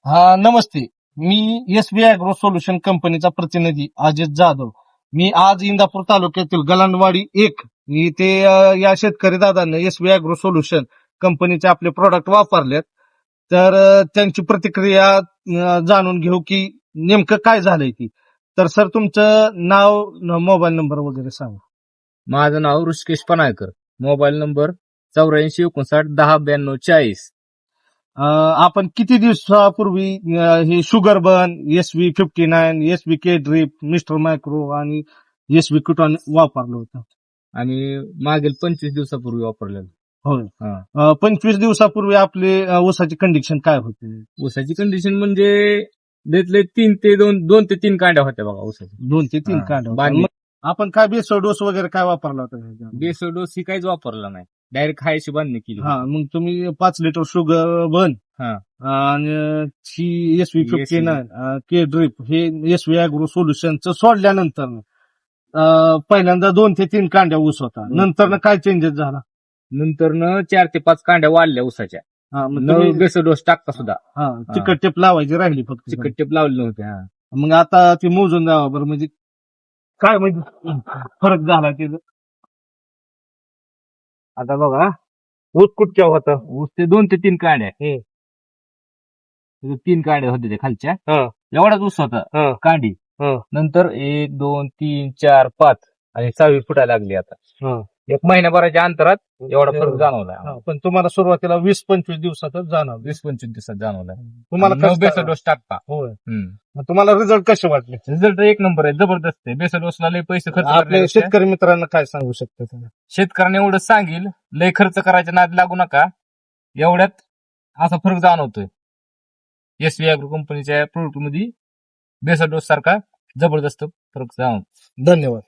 हा नमस्ते. मी SB agro solution कंपनीचा प्रतिनिधी अजित जाधव. मी आज इंदापूर तालुक्यातील गलांडवाडी एक इथे या शेतकरी दादांनी एसबी अॅग्रो सोल्युशन कंपनीचे आपले प्रोडक्ट वापरलेत. तर त्यांची प्रतिक्रिया जाणून घेऊ की नेमकं काय झालंय ती. तर सर तुमचं नाव मोबाईल नंबर वगैरे सांगा. माझं नाव ऋषिकेश पनाळकर. Mobile number 8459109240. आपण किती दिवसापूर्वी हे शुगर बन एसबी 59 एसबी के ड्रिप मिस्टर मायक्रो आणि एसबी कुटॉन वापरलं होतं. आणि मागील 25 दिवसापूर्वी वापरलेलं. होय. हा. 25 दिवसापूर्वी आपले ऊसाची कंडिशन काय होती? ऊसाची कंडिशन म्हणजे त्यातले 2 ते 3 कांड्या होत्या बघा ऊसाच्या. 2 ते 3 हा, कांड बांधणी. आपण काय बेसळ डोस वगैरे काय वापरला होता? बेसोडोस ही काहीच वापरला नाही. डायरेक्ट खायची बांधणी केली. हा, मग तुम्ही 5 लिटर शुगर बन हा. आणि एसबी 59 के ड्रिप हे एसबी अॅग्रो सोल्युशनचं सोडल्यानंतर पहिल्यांदा 2 ते 3 कांड्या ऊस होता. नंतर काय चेंजेस झाला? नंतर 4 ते 5 कांड्या वाढल्या ऊसाच्या. हा, मग न तुम्ही बेसोडोस टाकता सुद्धा. चिकट टेप लावायची राहिली फक्त. चिकट टेप लावले नव्हते. हा. मग आता ती मोजून द्यावा बरं, म्हणजे काय म्हणजे फरक झाला त्याचा? आता बघा, ऊस कुठच्या होता? ऊस ते 2 ते 3 कांड्या. 3 कांड्या होते ते खालच्या. एवढाच ऊस होता कांडी. नंतर 1 2 3 4 5 आणि 6वी फुटायला लागली आता. 1 महिन्याभराच्या अंतरात एवढा फरक जाणवला. पण तुम्हाला सुरुवातीला 20-25 दिवसातच जाणवलं. 20-25 दिवसात जाणवला. तुम्हाला कसं बेसोडोस टाकता. होय. मग तुम्हाला रिझल्ट कसे वाटले? रिझल्ट 1 नंबर आहे, जबरदस्त आहे. बेसोडोसला लय पैसे खर्च आपल्या करण्यापेक्षा शेतकरी मित्रांना काय सांगू शकता तुम्ही? शेतकऱ्यांना एवढं सांगेल, लय खर्च करायच्या नाद लागू नका. एवढ्यात असा फरक जाणवतोय. एसबी अॅग्रो कंपनीच्या प्रोडक्ट मध्ये बेसोडोस सारखा जबरदस्त फरक जाणवतो. धन्यवाद.